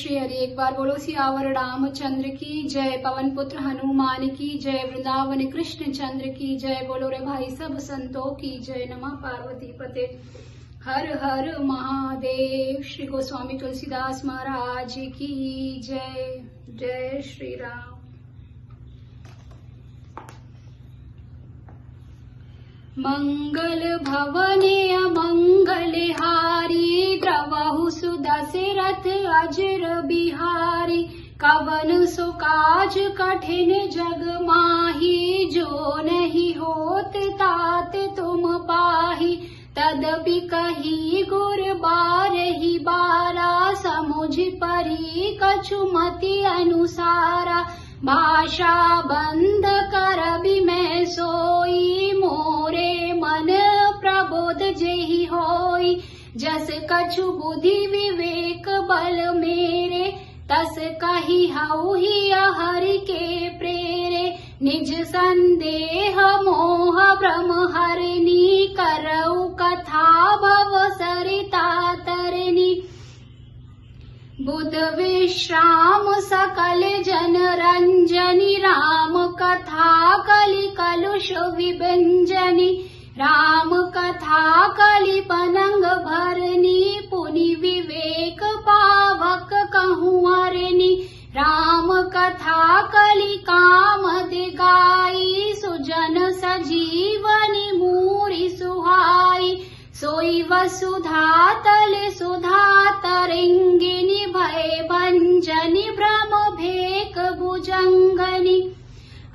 श्री हरि। एक बार बोलो सियावर रामचंद्र की जय, पवन पुत्र हनुमान की जय, वृंदावन कृष्ण चंद्र की जय। बोलो रे भाई सब संतों की जय। नमः पार्वती पते हर हर महादेव। श्री गोस्वामी तुलसीदास महाराज की जय। जय श्री राम। मंगल भवने अमंगल हारी, द्रवहु सुदशरथ अजर बिहारी। कवन सो काज कठिन जग माही, जो नहीं होत तात तुम पाही। तदपि कही गुर बारहि बारा, समुझ परी कछुमति अनुसारा। भाषा बंद करबि मैं सोई, मोरे मन प्रबोध जेहि होई। जस कछु बुद्धि विवेक बल मेरे, तस कही हऊ ही हरि के प्रेरे। निज संदेह मोह भ्रम हरनी, करऊ कथा भव सरिता तरनी। बुध विश्राम सकल जन रंजनी, राम कथा कलि कलुष विभंजनी। राम कथा कलि पनंग भरनी, पुनि विवेक पावक कहूँ हरनी। राम कथा कलि काम दिगाई, सुजन सजीवनी मूरी सुहाई। सोई वसुधा तल सुधा तरंगिनी, भय भंजनी भ्रम भेक भुजंगनी।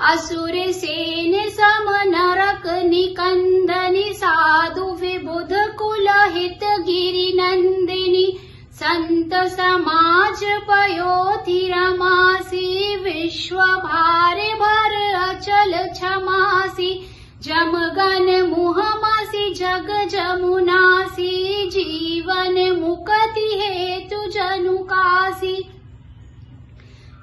असुर सेन सम नरक निकंदनी, साधु विबुध कुल हित गिरि नंदिनी। संत समाज पयोधि रमासी, विश्व भारे भर अचल क्षमासी। जमगन मुहमासी जग जमुनासी, जीवन मुक्ति हेतु जनुकासी।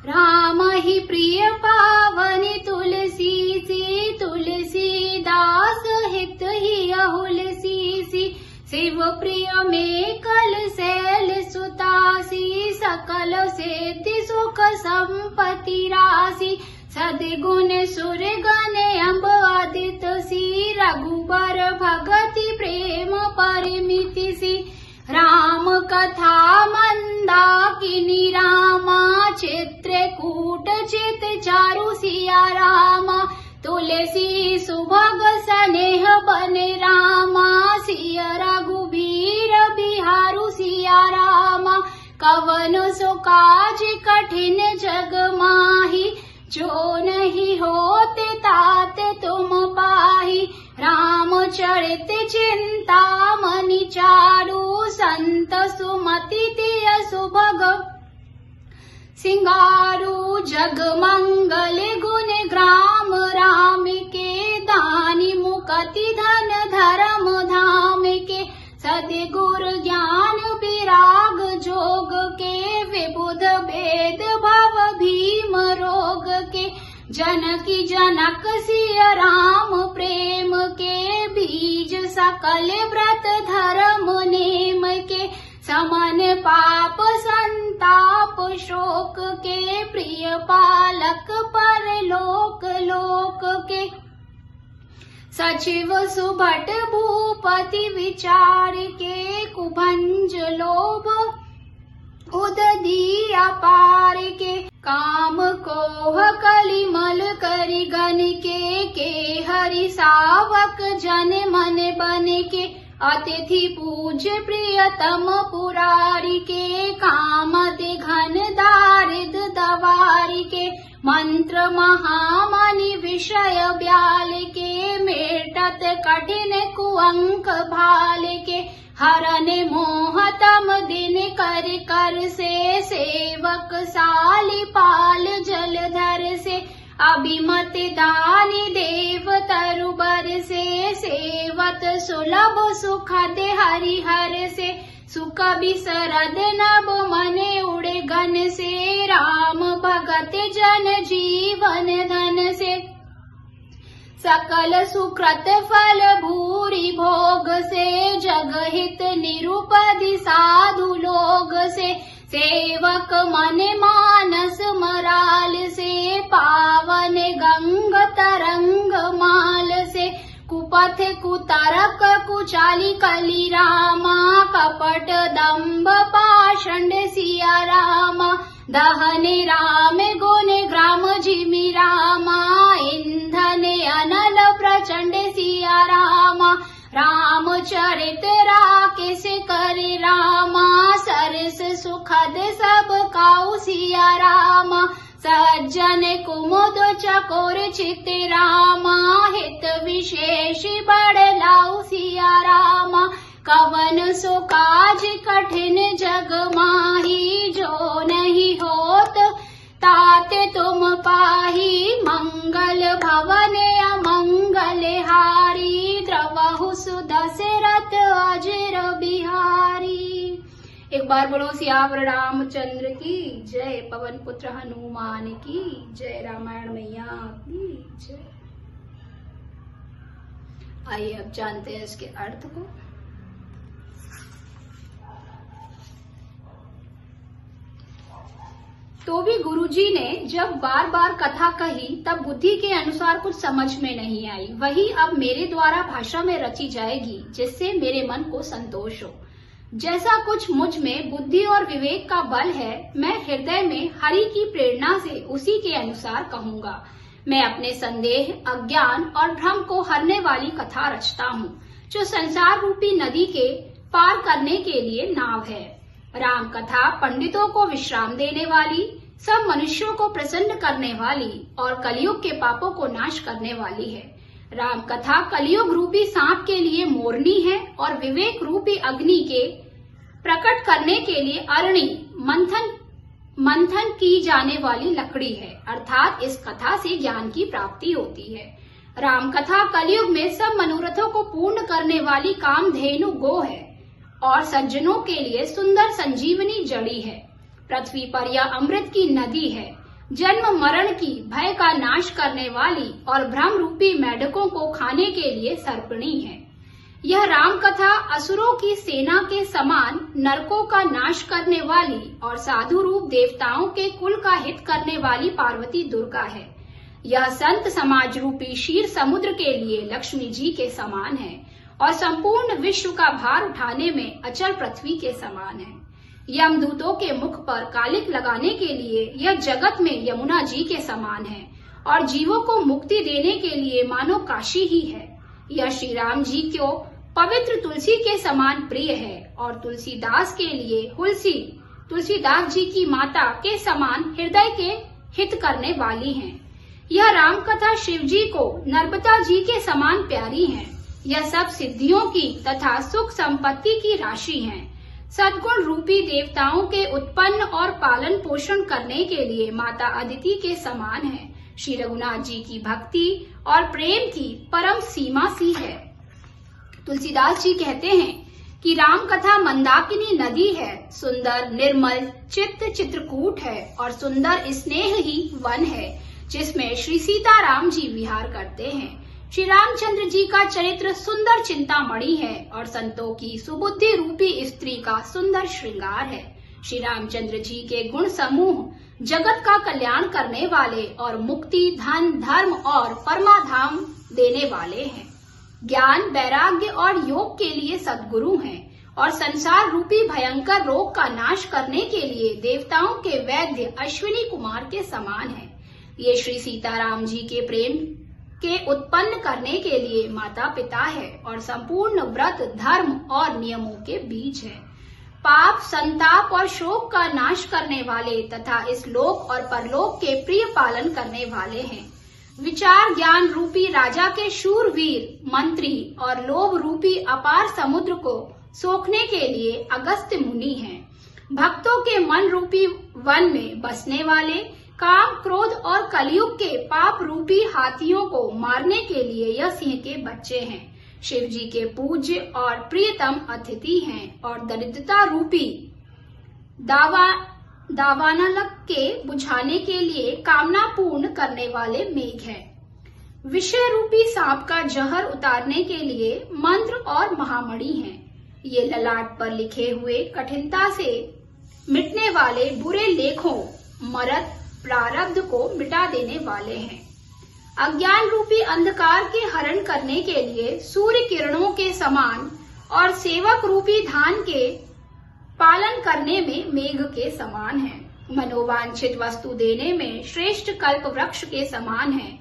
राम ही प्रिय पावनि तुलसी सी, तुलसी दास हित ही अहुलसी सी। शिव प्रिय में कल शैल सुतासी, सकल सिद्धि सुख संपत्ति राशि। सद्गुण सुर गण अम्ब आदित सी, रघुबर भगति प्रेम परिमिति सी। राम कथा मंदाकिनी रामा, चित्रकूट चित चारु सिया रामा। तुलसी सुभग स्नेह बन रामा, सिया रघुबीर बिहारु सिया रामा। कवन सो काज कठिन जग माही, जो नहीं होते तात तुम पाही। राम चरित चिंता मनि चारु, संत सुमति तिय सुभग सिंगारू। जग मंगल गुण ग्राम राम के, दानी मुक्ति धन धर्म धाम के। सद्गुर ज्ञान विराग जोग के, विबुध भेद भव भीम रोग के। जनकी जनक सिय राम प्रेम के, बीज सकल व्रत धर्म नेम के। समन पाप संताप शोक के, प्रिय पालक पर लोक लोक के। सचिव सुभट भूपति विचार के, कुभंज लोभ उदधी अपार के। काम कोह कलिमल करि गन के हरि सावक जन मन बन के। अतिथि पूज्य प्रियतम पुरारी के, कामदि घन दारिद दवारी के। मंत्र महामणि विषय ब्याल के, मेटत कठिन कुअंक भाल के। हरन मोहतम दिन कर कर से, सेवक साली पाल जलधर से। अभिमत दानी देव तरुबर से, सेवत सुलभ सुखद हरिहर से। सुख बिसरद नभ मने उड़े गन से, राम भगत जन जीवन धन से। सकल सुकृत फल भूरि भोग से, जगहित निरुपधि साधु लोग से। सेवक मन मानस मराल से, पावन गंग तरंग माल से। कुपथ कुतरक कुचाली कली रामा, कपट दंभ पाषंड सिया रामा। दहने राम गुण ग्राम जिमि रामा, इंधने अनल प्रचंड सिया रामा। रामचरित राकेश करे रामा, सरस सुखद सब काऊ सिया रामा। सज्जन कुमुद चकोर चित रामा, हित विशेष बड़ लाऊ सिया रामा। कवन सो काज कठिन जग माही, जो नहीं होत ताते तुम पाही। मंगल भवन अमंगल हारी, द्रवहु सुदशरथ अजर बिहारी। एक बार बोलो सियावर रामचंद्र की जय, पवन पुत्र हनुमान की जय, रामायण मैया की जय। आइए अब जानते हैं इसके अर्थ को। तो भी गुरुजी ने जब बार बार कथा कही तब बुद्धि के अनुसार कुछ समझ में नहीं आई। वही अब मेरे द्वारा भाषा में रची जाएगी, जिससे मेरे मन को संतोष हो। जैसा कुछ मुझ में बुद्धि और विवेक का बल है, मैं हृदय में हरि की प्रेरणा से उसी के अनुसार कहूँगा। मैं अपने संदेह, अज्ञान और भ्रम को हरने वाली कथा रचता हूँ, जो संसार रूपी नदी के पार करने के लिए नाव है। राम कथा पंडितों को विश्राम देने वाली, सब मनुष्यों को प्रसन्न करने वाली और कलयुग के पापों को नाश करने वाली है। राम कथा कलयुग रूपी सांप के लिए मोरनी है और विवेक रूपी अग्नि के प्रकट करने के लिए अरणी मंथन की जाने वाली लकड़ी है। अर्थात इस कथा से ज्ञान की प्राप्ति होती है। राम कथा कलयुग में सब मनोरथों को पूर्ण करने वाली कामधेनु गो है और सज्जनों के लिए सुंदर संजीवनी जड़ी है। पृथ्वी पर यह अमृत की नदी है, जन्म मरण की भय का नाश करने वाली और भ्रम रूपी मेढकों को खाने के लिए सर्पणी है। यह राम कथा असुरों की सेना के समान नरकों का नाश करने वाली और साधु रूप देवताओं के कुल का हित करने वाली पार्वती दुर्गा है। यह संत समाज रूपी क्षीर समुद्र के लिए लक्ष्मी जी के समान है और संपूर्ण विश्व का भार उठाने में अचल पृथ्वी के समान है। यमदूतों के मुख पर कालिक लगाने के लिए यह जगत में यमुना जी के समान है और जीवों को मुक्ति देने के लिए मानो काशी ही है। यह श्री राम जी को पवित्र तुलसी के समान प्रिय है और तुलसीदास के लिए तुलसीदास जी की माता के समान हृदय के हित करने वाली है। यह राम कथा शिव जी को नर्मदा जी के समान प्यारी है। यह सब सिद्धियों की तथा सुख संपत्ति की राशि है। सद्गुण रूपी देवताओं के उत्पन्न और पालन पोषण करने के लिए माता अदिति के समान है। श्री रघुनाथ जी की भक्ति और प्रेम की परम सीमा सी है। तुलसीदास जी कहते हैं कि राम कथा मंदाकिनी नदी है, सुंदर निर्मल चित्त चित्रकूट है और सुंदर स्नेह ही वन है, जिसमें श्री सीताराम जी विहार करते हैं। श्री रामचंद्र जी का चरित्र सुंदर चिंतामणि है और संतों की सुबुद्धि रूपी स्त्री का सुंदर श्रृंगार है। श्री रामचंद्र जी के गुण समूह जगत का कल्याण करने वाले और मुक्ति, धन, धर्म और परमाधाम देने वाले हैं। ज्ञान, वैराग्य और योग के लिए सद्गुरु हैं और संसार रूपी भयंकर रोग का नाश करने के लिए देवताओं के वैद्य अश्विनी कुमार के समान है। ये श्री सीताराम जी के प्रेम के उत्पन्न करने के लिए माता पिता है और संपूर्ण व्रत, धर्म और नियमों के बीच है। पाप, संताप और शोक का नाश करने वाले तथा इस लोक और परलोक के प्रिय पालन करने वाले हैं। विचार ज्ञान रूपी राजा के शूरवीर मंत्री और लोभ रूपी अपार समुद्र को सोखने के लिए अगस्त्य मुनि हैं। भक्तों के मन रूपी वन में बसने वाले काम, क्रोध और कलयुग के पाप रूपी हाथियों को मारने के लिए यह सिंह के बच्चे हैं। शिव जी के पूज्य और प्रियतम अतिथि हैं और दरिद्रता रूपी दावानलक के बुझाने के लिए कामना पूर्ण करने वाले मेघ हैं। विषय रूपी सांप का जहर उतारने के लिए मंत्र और महामणि हैं। ये ललाट पर लिखे हुए कठिनता से मिटने वाले बुरे लेखों मरद प्रारब्ध को मिटा देने वाले हैं। अज्ञान रूपी अंधकार के हरण करने के लिए सूर्य किरणों के समान और सेवक रूपी धान के पालन करने में मेघ के समान है। मनोवांछित वस्तु देने में श्रेष्ठ कल्प वृक्ष के समान है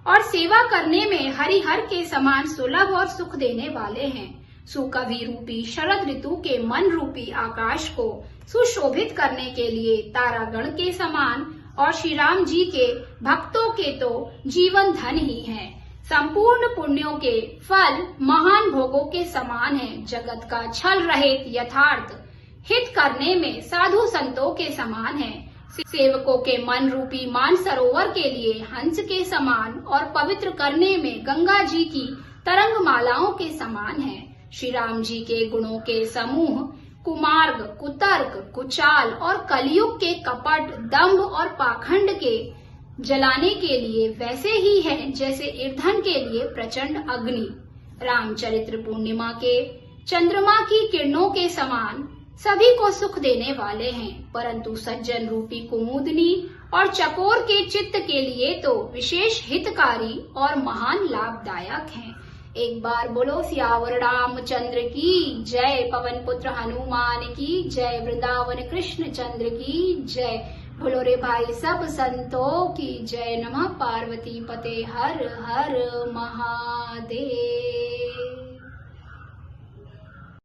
और सेवा करने में हरिहर के समान सुलभ और सुख देने वाले हैं। सुकवि रूपी शरद ऋतु के मन रूपी आकाश को सुशोभित करने के लिए तारागण के समान और श्री राम जी के भक्तों के तो जीवन धन ही है। संपूर्ण पुण्यों के फल महान भोगों के समान है। जगत का छल रहित यथार्थ हित करने में साधु संतों के समान है। सेवकों के मन रूपी मान सरोवर के लिए हंस के समान और पवित्र करने में गंगा जी की तरंग मालाओं के समान है। श्री राम जी के गुणों के समूह कुमार्ग, कुतर्क, कुचाल और कलयुग के कपट, दंभ और पाखंड के जलाने के लिए वैसे ही है जैसे ईंधन के लिए प्रचंड अग्नि। रामचरित्र पूर्णिमा के चंद्रमा की किरणों के समान सभी को सुख देने वाले हैं, परंतु सज्जन रूपी कुमुदनी और चकोर के चित्त के लिए तो विशेष हितकारी और महान लाभदायक हैं। एक बार बोलो सियावर रामचंद्र की जय, पवन पुत्र हनुमान की जय, वृंदावन कृष्ण चंद्र की जय। बोलो रे भाई सब संतों की जय। नमः पार्वती पते हर हर महादेव।